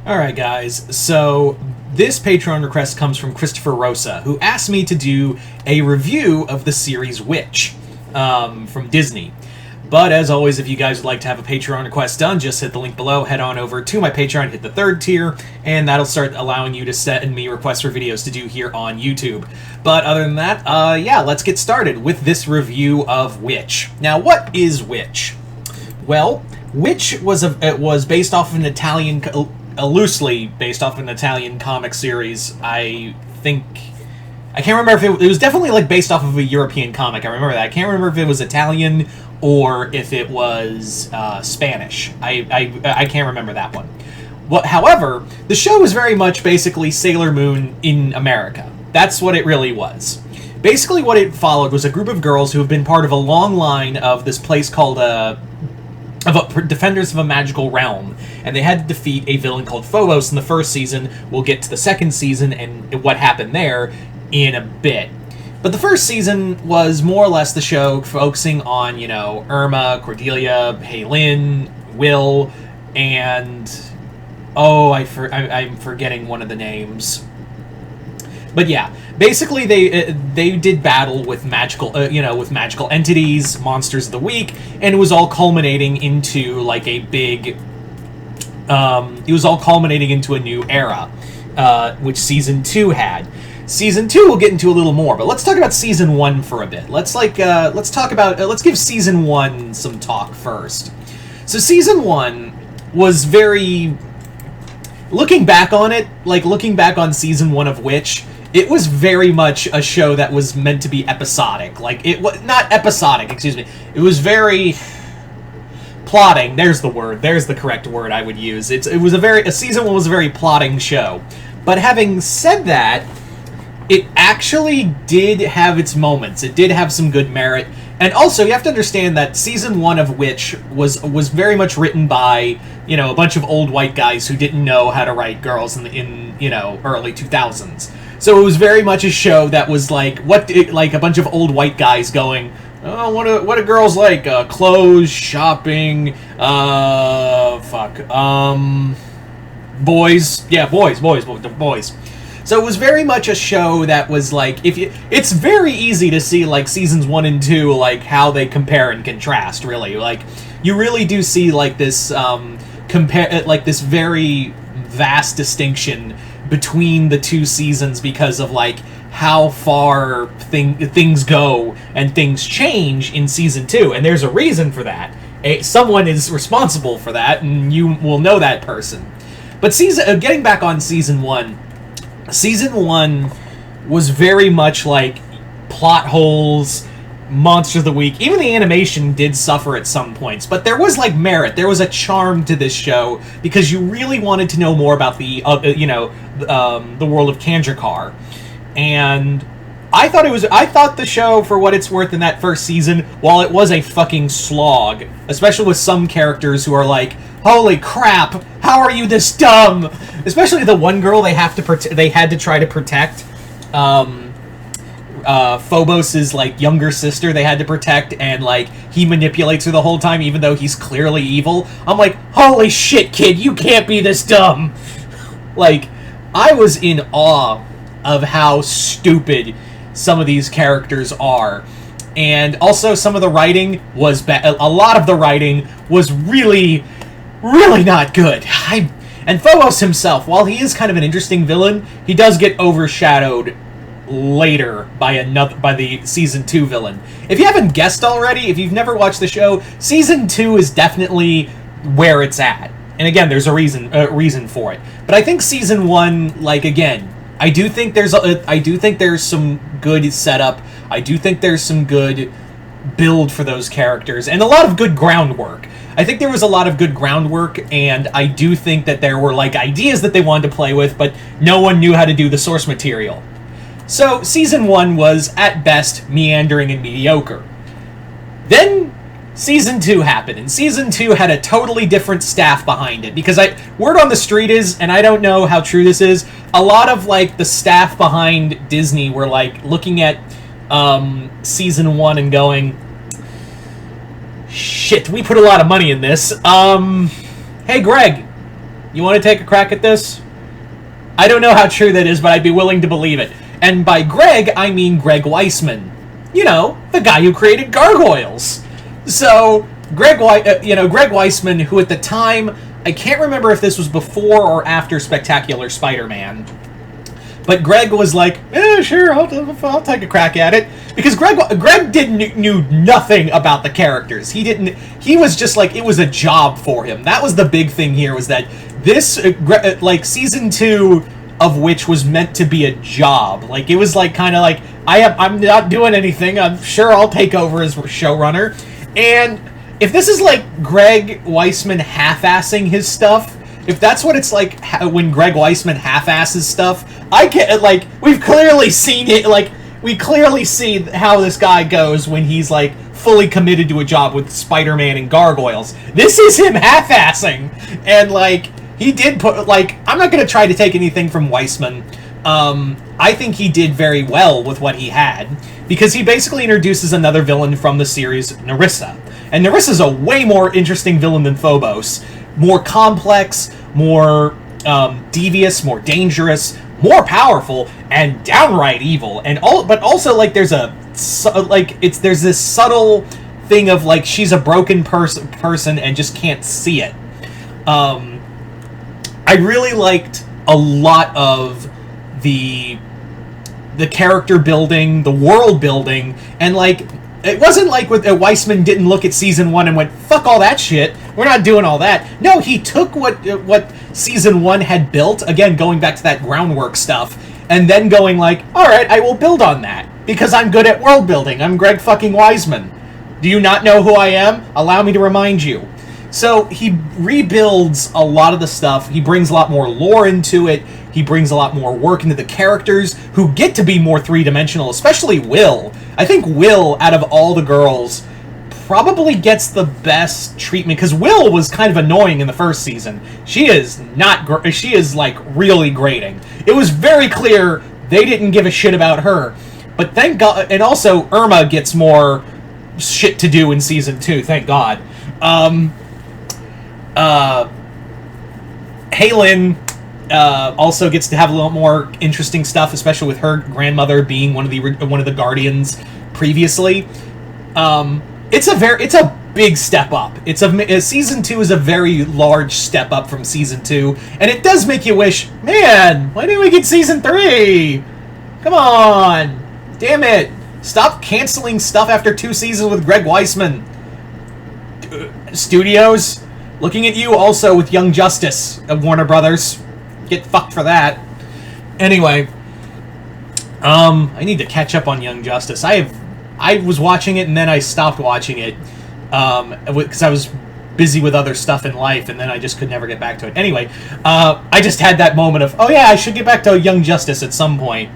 Alright, guys, so this Patreon request comes from Christopher Rosa, who asked me to do a review of the series Witch from Disney. But as always, if you guys would like to have a Patreon request done, just hit the link below, head on over to my Patreon, hit the 3rd tier, and that'll start allowing you to send me requests for videos to do here on YouTube. But other than that, yeah, let's get started with this review of Witch. Now, what is Witch? Well, Witch was based off of an Italian, loosely based off of an Italian comic series. I can't remember if it was definitely like based off of a European comic. I remember that. I can't remember if it was Italian or if it was Spanish. I can't remember that one. However, the show was very much basically Sailor Moon in America. That's what it really was. Basically what it followed was a group of girls who have been part of a long line of this place called Defenders of a Magical Realm, and they had to defeat a villain called Phobos in the first season. We'll get to the second season and what happened there in a bit. But the first season was more or less the show focusing on, you know, Irma, Cordelia, Haylin, Will, and... oh, I'm forgetting one of the names. But yeah, basically they did battle with magical, with magical entities, monsters of the week, and it was all culminating into like a big... it was all culminating into a new era, which Season 2 had. Season 2 we'll get into a little more, but let's talk about Season 1 for a bit. Let's give Season 1 some talk first. So Season 1 was very... looking back on Season 1 of Witch, it was very much a show that was meant to be episodic. Like, it was... not episodic, excuse me. It was very... plotting, there's the word. There's the correct word I would use. Season 1 was a very plotting show. But having said that, it actually did have its moments. It did have some good merit. And also, you have to understand that Season 1 of Witch was very much written by, you know, a bunch of old white guys who didn't know how to write girls in early 2000s. So it was very much a show that was like a bunch of old white guys going, oh, what do girls like? Clothes, shopping, boys. Yeah, boys. So it was very much a show that was like, it's very easy to see like Seasons 1 and 2, like how they compare and contrast, really. Like, you really do see like this, this very vast distinction between the two seasons because of like how far things go and things change in Season 2, and there's a reason for that. Someone is responsible for that, and you will know that person. But getting back on Season 1, Season 1 was very much like plot holes, Monster of the Week. Even the animation did suffer at some points, but there was like merit. There was a charm to this show because you really wanted to know more about the world of Kandrakar. And I thought the show, for what it's worth in that first season, while it was a fucking slog, especially with some characters who are like, holy crap, how are you this dumb? Especially the one girl they had to try to protect, Phobos' like younger sister they had to protect, and like he manipulates her the whole time even though he's clearly evil. I'm like, holy shit, kid, you can't be this dumb. Like, I was in awe of how stupid some of these characters are. And also some of the writing was a lot of the writing was really, really not good. And Phobos himself, while he is kind of an interesting villain, he does get overshadowed later by the Season 2 villain. If you haven't guessed already, if you've never watched the show, Season 2 is definitely where it's at. And again, there's a reason for it. But I think Season 1, like, again, I do think there's some good setup. I do think there's some good build for those characters, and a lot of good groundwork. I think there was a lot of good groundwork, and I do think that there were like ideas that they wanted to play with, but no one knew how to do the source material. So Season 1 was, at best, meandering and mediocre. Then Season 2 happened, and Season 2 had a totally different staff behind it, because word on the street is, and I don't know how true this is, a lot of, like, the staff behind Disney were, like, looking at Season 1 and going, shit, we put a lot of money in this. Hey, Greg, You want to take a crack at this? I don't know how true that is, but I'd be willing to believe it. And by Greg, I mean Greg Weisman. You know, the guy who created Gargoyles. So, Greg Weisman, who at the time, I can't remember if this was before or after Spectacular Spider-Man, but Greg was like, sure, I'll take a crack at it. Because Greg knew nothing about the characters. He was just like, it was a job for him. That was the big thing here, was that this, season 2 of which was meant to be a job. Like, it was like, kind of like, I'm not doing anything, I'm sure I'll take over as showrunner. And if this is like Greg Weisman half-assing his stuff, if that's what it's like when Greg Weisman half-asses stuff, I can't, like, we've clearly seen it, like, we clearly see how this guy goes when he's, like, fully committed to a job with Spider-Man and Gargoyles. This is him half-assing, and, like, he did put, like, I'm not going to try to take anything from Weisman. I think he did very well with what he had, because he basically introduces another villain from the series, Nerissa. And Nerissa's a way more interesting villain than Phobos. More complex, more devious, more dangerous, more powerful, and downright evil. But also, like, there's this subtle thing of, like, she's a broken person and just can't see it. I really liked a lot of the character building, the world building, and, like, it wasn't like Weisman didn't look at season 1 and went, fuck all that shit, we're not doing all that. No, he took what season 1 had built, again, going back to that groundwork stuff, and then going like, alright, I will build on that, because I'm good at world building, I'm Greg fucking Weisman. Do you not know who I am? Allow me to remind you. So he rebuilds a lot of the stuff, he brings a lot more lore into it, he brings a lot more work into the characters, who get to be more three-dimensional, especially Will. I think Will, out of all the girls, probably gets the best treatment, because Will was kind of annoying in the first season. She is like, really grating. It was very clear they didn't give a shit about her. But thank God, and also Irma gets more shit to do in season 2, thank God. Haylin also gets to have a little more interesting stuff, especially with her grandmother being one of the Guardians previously. It's a big step up. Season 2 is a very large step up from season 2, and it does make you wish, man, why didn't we get season 3? Come on, damn it! Stop canceling stuff after 2 seasons with Greg Weisman. Studios, looking at you also with Young Justice of Warner Brothers. Get fucked for that. Anyway, I need to catch up on Young Justice. I was watching it and then I stopped watching it because I was busy with other stuff in life, and then I just could never get back to it. Anyway, I just had that moment of, oh yeah, I should get back to Young Justice at some point.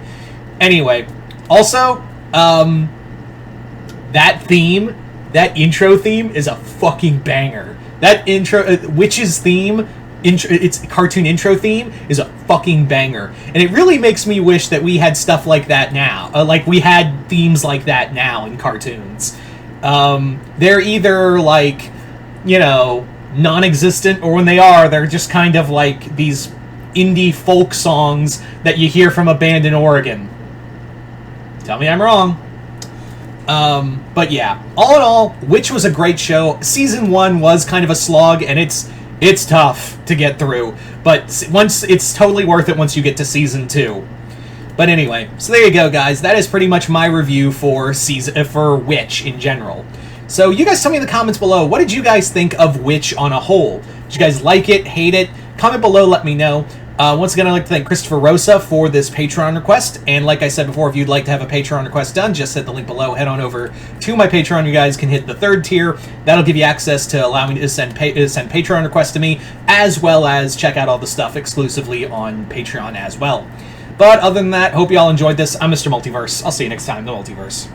Anyway, also, that theme, that intro theme is a fucking banger. That intro, Witch's theme, its cartoon intro theme is a fucking banger, and it really makes me wish that we had stuff like that now. Like we had themes like that now in cartoons. They're either like, you know, non-existent, or when they are, they're just kind of like these indie folk songs that you hear from a band in Oregon. Tell me I'm wrong. But yeah, all in all, Witch was a great show. Season 1 was kind of a slog, and it's tough to get through, but once it's totally worth it once you get to season 2. But anyway, so there you go, guys. That is pretty much my review for Witch in general. So you guys tell me in the comments below, what did you guys think of Witch on a whole? Did you guys like it, hate it? Comment below, let me know. Once again, I'd like to thank Christopher Rosa for this Patreon request, and like I said before, if you'd like to have a Patreon request done, just hit the link below, head on over to my Patreon. You guys can hit the 3rd tier. That'll give you access to allow me to send Patreon requests to me, as well as check out all the stuff exclusively on Patreon as well. But other than that, hope you all enjoyed this. I'm Mr. Multiverse. I'll see you next time, the Multiverse.